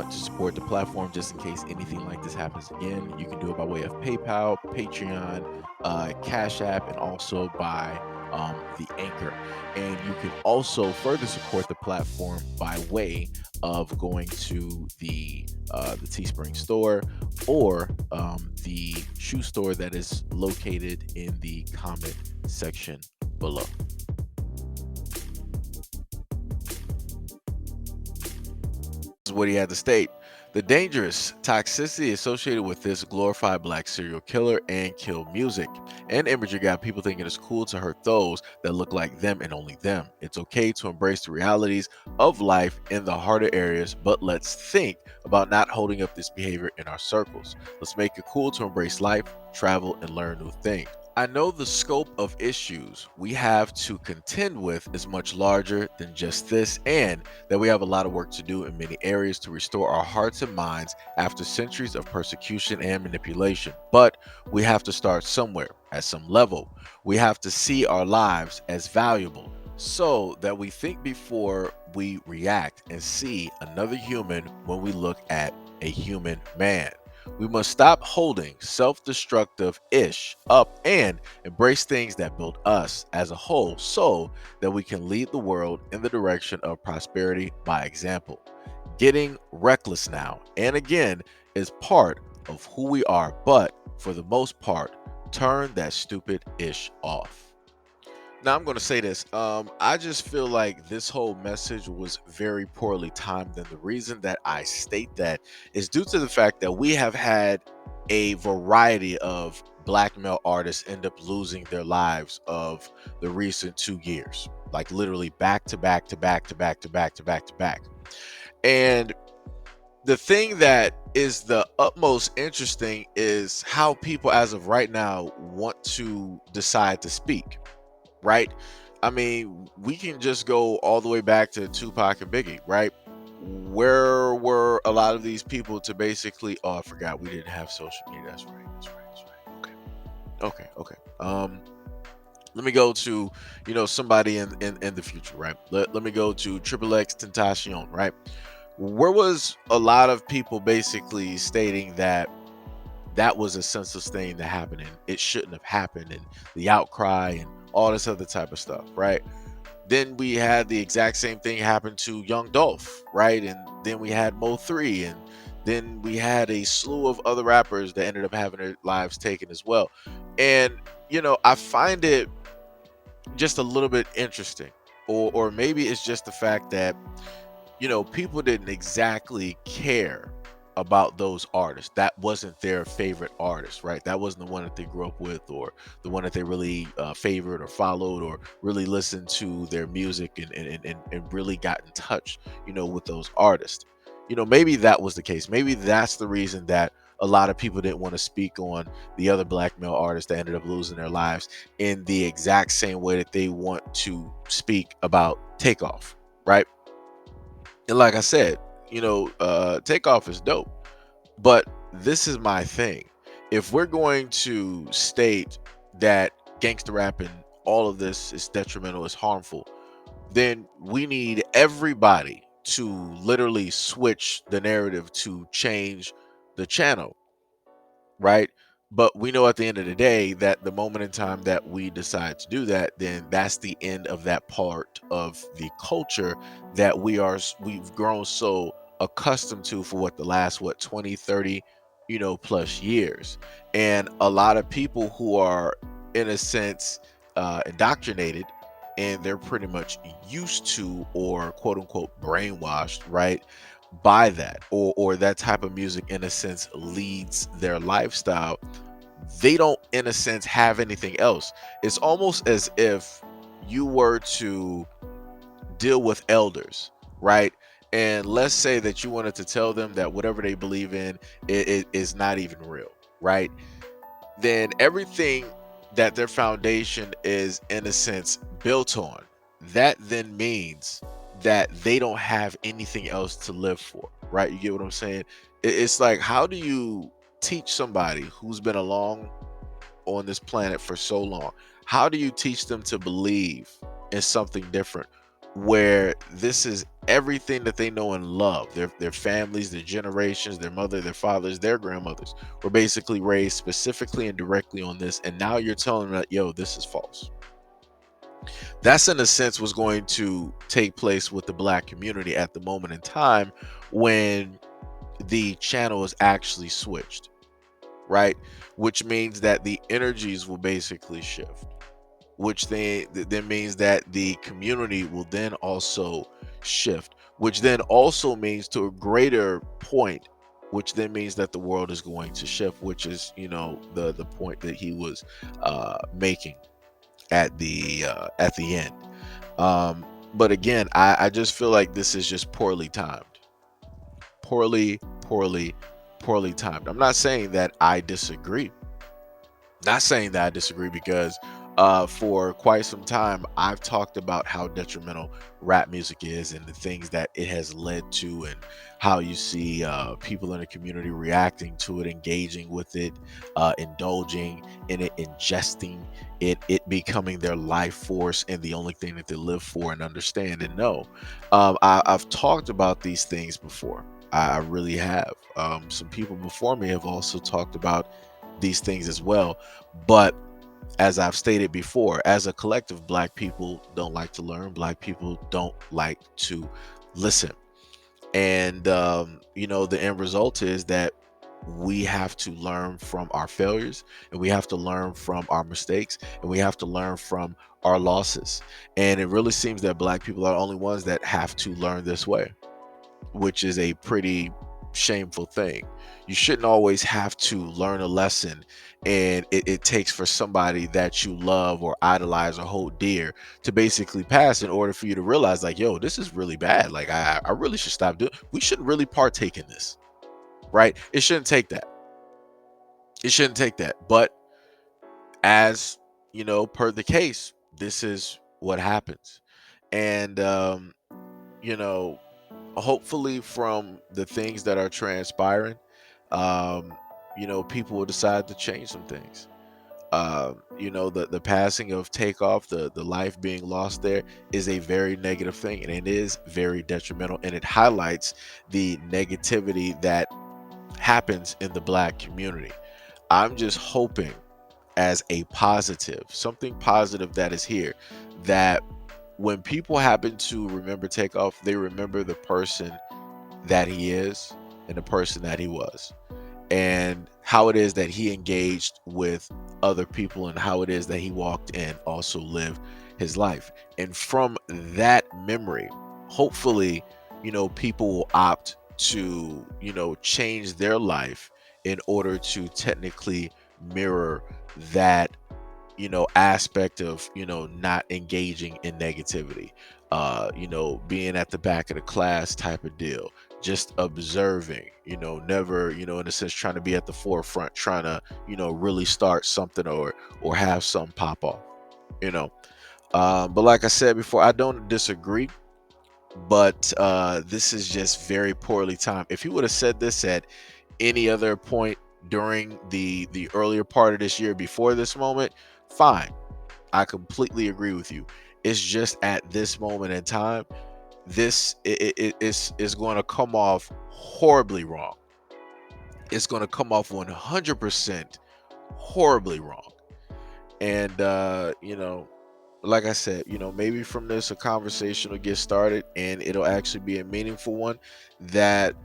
want to support the platform just in case anything like this happens again, you can do it by way of PayPal, Patreon, Cash App, and also by the Anchor. And you can also further support the platform by way of going to the Teespring store or the shoe store that is located in the comment section below. Is what he had to state. The dangerous toxicity associated with this glorified black serial killer and kill music and imagery got people thinking it's cool to hurt those that look like them and only them. It's okay to embrace the realities of life in the harder areas, but let's think about not holding up this behavior in our circles. Let's make it cool to embrace life, travel, and learn new things. I know the scope of issues we have to contend with is much larger than just this, and that we have a lot of work to do in many areas to restore our hearts and minds after centuries of persecution and manipulation. But we have to start somewhere, at some level. We have to see our lives as valuable so that we think before we react and see another human when we look at a human man. We must stop holding self-destructive ish up and embrace things that build us as a whole so that we can lead the world in the direction of prosperity by example. Getting reckless now and again is part of who we are, but for the most part, turn that stupid ish off. Now I'm going to say this. I just feel like this whole message was very poorly timed, and the reason that I state that is due to the fact that we have had a variety of black male artists end up losing their lives of the recent 2 years, like literally back to back to back to back to back to back to back. And the thing that is the utmost interesting is how people, as of right now, want to decide to speak, right? I mean, we can just go all the way back to Tupac and Biggie, right? Where were a lot of these people to basically? Oh, I forgot we didn't have social media. That's right. That's right. That's right. Okay. Let me go to somebody in the future, right? Let me go to Triple X Tentacion, right? Where was a lot of people basically stating that that was a senseless thing that happened and it shouldn't have happened, and the outcry and all this other type of stuff, right? Then we had the exact same thing happen to Young Dolph, right? And then we had Mo 3, and then we had a slew of other rappers that ended up having their lives taken as well. And I find it just a little bit interesting, or maybe it's just the fact that people didn't exactly care about those artists. That wasn't their favorite artist, right? That wasn't the one that they grew up with, or the one that they really favored or followed, or really listened to their music and really got in touch, with those artists. Maybe that was the case. Maybe that's the reason that a lot of people didn't want to speak on the other black male artists that ended up losing their lives in the exact same way that they want to speak about Takeoff, right? And like I said, Takeoff is dope. But this is my thing. If we're going to state that gangster rap and all of this is detrimental, is harmful, then we need everybody to literally switch the narrative to change the channel, right? But we know at the end of the day that the moment in time that we decide to do that, then that's the end of that part of the culture that we've grown so accustomed to for the last 20, 30, plus years. And a lot of people who are in a sense indoctrinated, and they're pretty much used to, or quote unquote brainwashed, right, by that, or that type of music in a sense leads their lifestyle. They don't in a sense have anything else. It's almost as if you were to deal with elders, right? And let's say that you wanted to tell them that whatever they believe in it is not even real, right? Then everything that their foundation is in a sense built on, that then means that they don't have anything else to live for, right? You get what I'm saying? It's like, how do you teach somebody who's been along on this planet for so long, how do you teach them to believe in something different where this is everything that they know and love. Their families, their generations, their mother, their fathers, their grandmothers were basically raised specifically and directly on this. And now you're telling them that, yo, this is false. That's in a sense what's going to take place with the black community at the moment in time when the channel is actually switched, right? Which means that the energies will basically shift, which then means that the community will then also shift, which then also means to a greater point, which then means that the world is going to shift, which is, the point that he was making at the end. um but again, I just feel like this is just poorly timed, poorly poorly timed. I'm not saying that I disagree, not saying that I disagree, because for quite some time I've talked about how detrimental rap music is and the things that it has led to, and how you see people in the community reacting to it, engaging with it, indulging in it, ingesting it becoming their life force and the only thing that they live for and understand and know. I've talked about these things before. I really have. Some people before me have also talked about these things as well. But as I've stated before, as a collective, black people don't like to learn. Black people don't like to listen. And, the end result is that we have to learn from our failures, and we have to learn from our mistakes, and we have to learn from our losses. And it really seems that black people are the only ones that have to learn this way, which is a pretty shameful thing. You shouldn't always have to learn a lesson, and it takes for somebody that you love or idolize or hold dear to basically pass in order for you to realize, like, yo, this is really bad. Like, I really should stop doing. We shouldn't really partake in this, right? It shouldn't take that. It shouldn't take that. But as per the case, this is what happens. And you know, hopefully from the things that are transpiring, um, people will decide to change some things. The passing of Takeoff, the life being lost there, is a very negative thing, and it is very detrimental, and it highlights the negativity that happens in the black community. I'm just hoping, as a positive, something positive that is here, that when people happen to remember Takeoff, they remember the person that he is and the person that he was, and how it is that he engaged with other people, and how it is that he walked and also lived his life. And from that memory, hopefully, people will opt to, change their life in order to technically mirror that, aspect of, not engaging in negativity, being at the back of the class type of deal, just observing, never, in a sense, trying to be at the forefront, trying to, really start something, or have some pop off, you know. But like I said before, I don't disagree, but this is just very poorly timed. If he would have said this at any other point during the earlier part of this year before this moment, fine. I completely agree with you. It's just at this moment in time, this is going to come off horribly wrong. It's going to come off 100% horribly wrong. And like I said, maybe from this a conversation will get started, and it'll actually be a meaningful one that,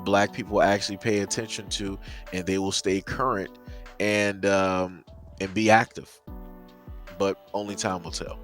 black people actually pay attention to, and they will stay current, and be active. But only time will tell.